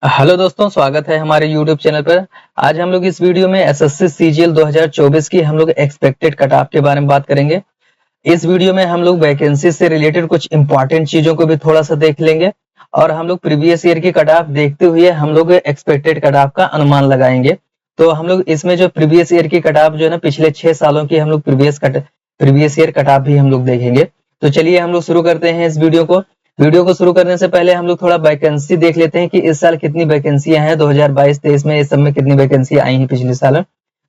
Hello दोस्तों, स्वागत है हमारे YouTube चैनल पर। आज हम लोग इस वीडियो में एसएससी सीजीएल 2024 की हम लोग एक्सपेक्टेड कट ऑफ के बारे में बात करेंगे। इस वीडियो में हम लोग वैकेंसी से रिलेटेड कुछ इंपॉर्टेंट चीजों को भी थोड़ा सा देख लेंगे और हम लोग प्रीवियस ईयर की कट ऑफ देखते हुए हम लोग एक्सपेक्टेड कट ऑफ का अनुमान लगाएंगे। तो हम लोग इसमें जो प्रीवियस ईयर की कट ऑफ जो है ना, पिछले 6 सालों की हम लोग प्रीवियस ईयर कट ऑफ भी हम लोग देखेंगे। तो चलिए हम लोग शुरू करते हैं इस वीडियो को शुरू करने से पहले हम लोग थोड़ा वैकेंसी देख लेते हैं कि इस साल कितनी वैकेंसियां हैं। 2022-23 में इस सब में कितनी वैकेंसी आई हैं पिछले साल।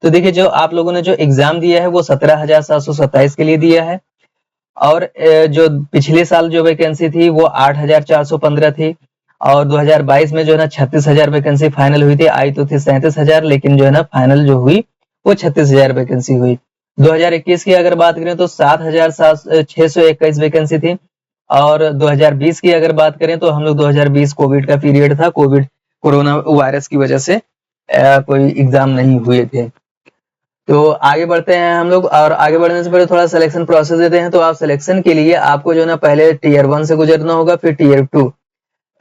तो देखिए, जो आप लोगों ने जो एग्जाम दिया है वो 17,727 के लिए दिया है और जो पिछले साल जो वैकेंसी थी वो 8,415 थी। और 2022 में जो है ना 36,000 वैकेंसी फाइनल हुई थी। आई तो थी 37,000, लेकिन जो है ना फाइनल जो हुई वो 36,000 वैकेंसी हुई। 2021 की अगर बात करें तो 7,621 वैकेंसी थी। और 2020 की अगर बात करें तो हम लोग 2020 कोविड का पीरियड था, कोरोना वायरस की वजह से कोई एग्जाम नहीं हुए थे। तो आगे बढ़ते हैं हम लोग, और आगे बढ़ने से पहले थोड़ा सिलेक्शन प्रोसेस देते हैं। तो आप सिलेक्शन के लिए आपको जो है ना पहले टीयर 1 से गुजरना होगा, फिर टीयर 2।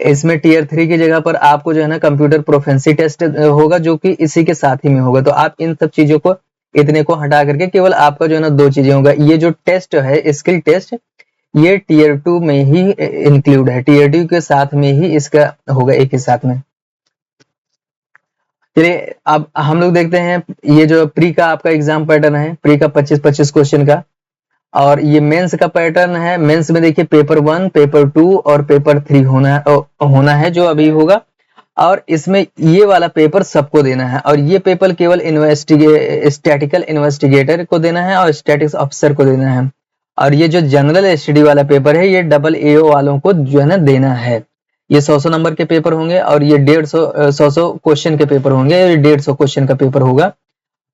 इसमें टीयर 3 की जगह पर आपको जो है ना कंप्यूटर प्रोफिशिएंसी टेस्ट होगा, जो कि इसी के साथ ही में होगा। तो आप इन सब चीजों को, इतने को हटा करके केवल आपका जो है ना 2 चीजें होगा। ये जो टेस्ट है, स्किल टेस्ट, ये टीयर 2 में ही इंक्लूड है, टीयर 2 के साथ में ही इसका होगा, एक ही साथ में। चलिए अब हम लोग देखते हैं ये जो प्री का आपका एग्जाम पैटर्न है, प्री का 25-25 क्वेश्चन का। और ये मेंस का पैटर्न है। मेंस में देखिए पेपर 1, पेपर 2 और पेपर 3 होना है जो अभी होगा। और इसमें ये वाला पेपर सबको देना है, और ये पेपर केवल स्टैटिकल इन्वेस्टिगेटर को देना है और स्टैटिक्स ऑफिसर को देना है। और ये जो जनरल स्टडी वाला पेपर है, ये डबल एओ वालों को जो है ना देना है। ये 100 नंबर के पेपर होंगे और ये 150 क्वेश्चन के पेपर होंगे। ये 150 क्वेश्चन का पेपर होगा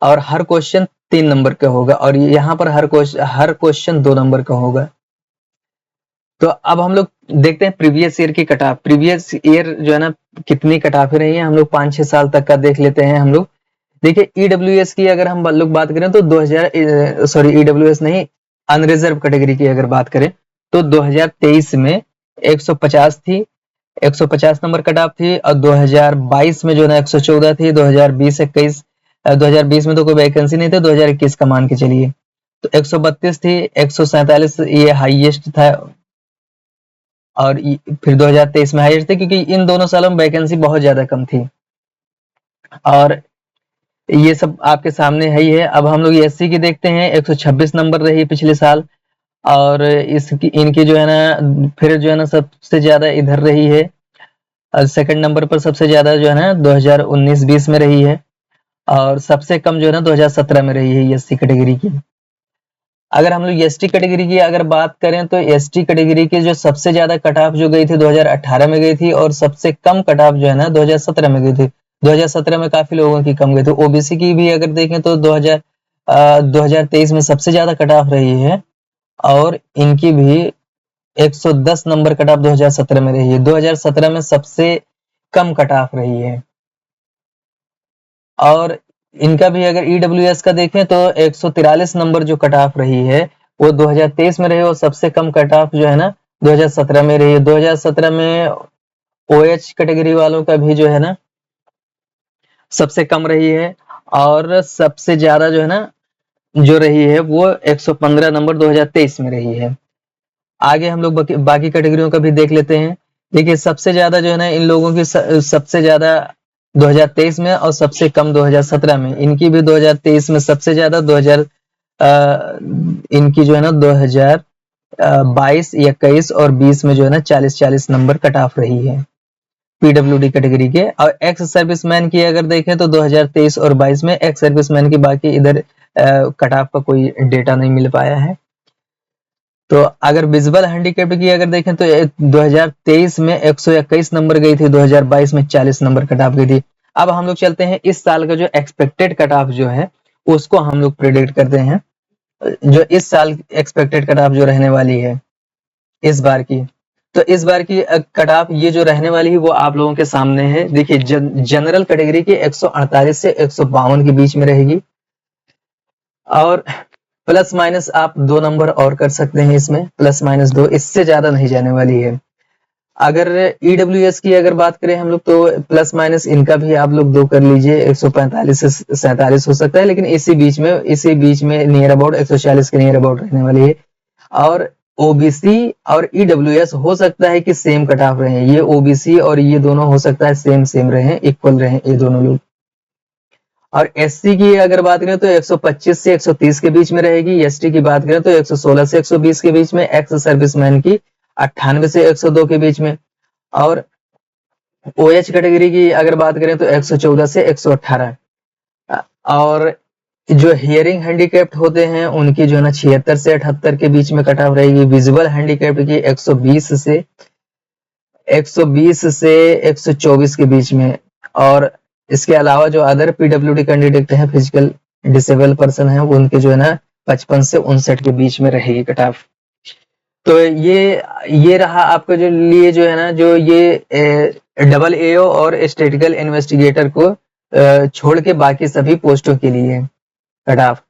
और हर क्वेश्चन 3 नंबर का होगा, और यहाँ पर हर क्वेश्चन 2 नंबर का होगा। तो अब हम लोग देखते हैं प्रीवियस ईयर की कट ऑफ। प्रीवियस ईयर जो है ना कितनी कट ऑफ रही है, हम लोग 5-6 साल तक का देख लेते हैं हम लोग। देखिए ईडब्ल्यूएस की अगर हम लोग बात करें तो 2000 ईडब्ल्यूएस नहीं, अनरिजर्व कैटेगरी की अगर बात करें तो 2023 में 150 थी, 150 नंबर कट ऑफ थी। और 2022 में जो है ना 114 थी। 2020 में तो कोई वैकेंसी नहीं थी, 2021 का मान के चलिए तो 132 थी। 147 ये हाईएस्ट था, और फिर 2023 में हाईएस्ट थी, क्योंकि इन दोनों सालों में वैकेंसी बहुत ज्यादा कम थी। और ये सब आपके सामने है ही है। अब हम लोग एससी की देखते हैं। 126 नंबर रही पिछले साल, और इनकी जो है ना फिर जो है ना सबसे ज्यादा इधर रही है। सेकंड नंबर पर सबसे ज्यादा जो है ना 2019-20 में रही है, और सबसे कम जो है ना 2017 में रही है एससी कैटेगरी की। अगर हम लोग एसटी कैटेगरी की अगर बात करें तो एसटी कैटेगरी की जो सबसे ज्यादा कट ऑफ जो गई थी 2018 में गई थी, और सबसे कम कट ऑफ जो है ना 2017 में गई थी। 2017 में काफी लोगों की कम गई थी। ओबीसी की भी अगर देखें तो 2023 में सबसे ज्यादा कट ऑफ रही है, और इनकी भी 110 नंबर कट ऑफ 2017 में रही है। 2017 में सबसे कम कट ऑफ रही है। और इनका भी अगर ईडब्ल्यूएस का देखें तो 143 नंबर जो कट ऑफ रही है वो 2023 में रही, और सबसे कम कट ऑफ जो है ना 2017 में रही है। 2017 में ओएच कैटेगरी वालों का भी जो है ना सबसे कम रही है, और सबसे ज्यादा जो है ना जो रही है वो 115 नंबर 2023 में रही है। आगे हम लोग बाकी कैटेगरियों का भी देख लेते हैं। देखिए सबसे ज्यादा जो है ना इन लोगों की सबसे ज्यादा 2023 में, और सबसे कम 2017 में। इनकी भी 2023 में सबसे ज्यादा, इनकी जो है ना 2022, 21 और 20 में जो है ना 40-40 नंबर कट ऑफ रही है पीडब्ल्यूडी कैटेगरी के। और एक्स सर्विसमैन की अगर देखें तो 2023 और 22 में एक्स सर्विसमैन की बाकी इधर कट ऑफ का कोई डेटा नहीं मिल पाया है। तो अगर विजुअल हैंडीकैप्ड की अगर देखें तो 2023 में 121 नंबर गई थी, 2022 में 40 नंबर कट ऑफ गई थी। अब हम लोग चलते हैं इस साल का जो एक्सपेक्टेड कट ऑफ जो है उसको हम लोग प्रेडिक्ट करते हैं, जो इस साल एक्सपेक्टेड कट ऑफ जो रहने वाली है इस बार की। तो इस बार की कट ऑफ ये जो रहने वाली है वो आप लोगों के सामने है। देखिए जनरल कैटेगरी की 148 से 152 के बीच में रहेगी, और प्लस माइनस आप 2 नंबर और कर सकते हैं इसमें, +-2, इससे ज्यादा नहीं जाने वाली है। अगर ईडब्ल्यूएस की अगर बात करें हम लोग तो प्लस माइनस इनका भी आप लोग 2 कर लीजिए, 145 से 47 हो सकता है, लेकिन इसी बीच में नियर अबाउट 146 के नियर अबाउट रहने वाली है। और ओबीसी और ईडब्ल्यूएस हो सकता है कि सेम कट ऑफ रहे, ये ओबीसी और ये दोनों हो सकता है सेम रहे, इक्वल रहे ये दोनों लोग। और एससी की अगर बात करें तो 125 से 130 के बीच में रहेगी, एसटी की बात करें तो 116 से 120 के बीच में, एक्स सर्विसमैन की 98 से 102 के बीच में, और ओएच कैटेगरी की अगर बात करें तो 114 से 118। और जो हियरिंग हैंडीकैप्ड होते हैं उनकी जो है ना 76 से 78 के बीच में कट ऑफ रहेगी। विजुअल हैंडीकैप्ड की 120 से 124 के बीच में। और इसके अलावा जो अदर पीडब्ल्यूडी कैंडिडेट हैं, फिजिकल डिसेबल पर्सन है, उनके जो है ना 55 से 59 के बीच में रहेगी कट ऑफ। तो ये रहा आपका जो लिए जो है ना, जो ये डबल एओ और स्टैटिस्टिकल इन्वेस्टिगेटर को छोड़ के बाकी सभी पोस्टों के लिए कट ऑफ।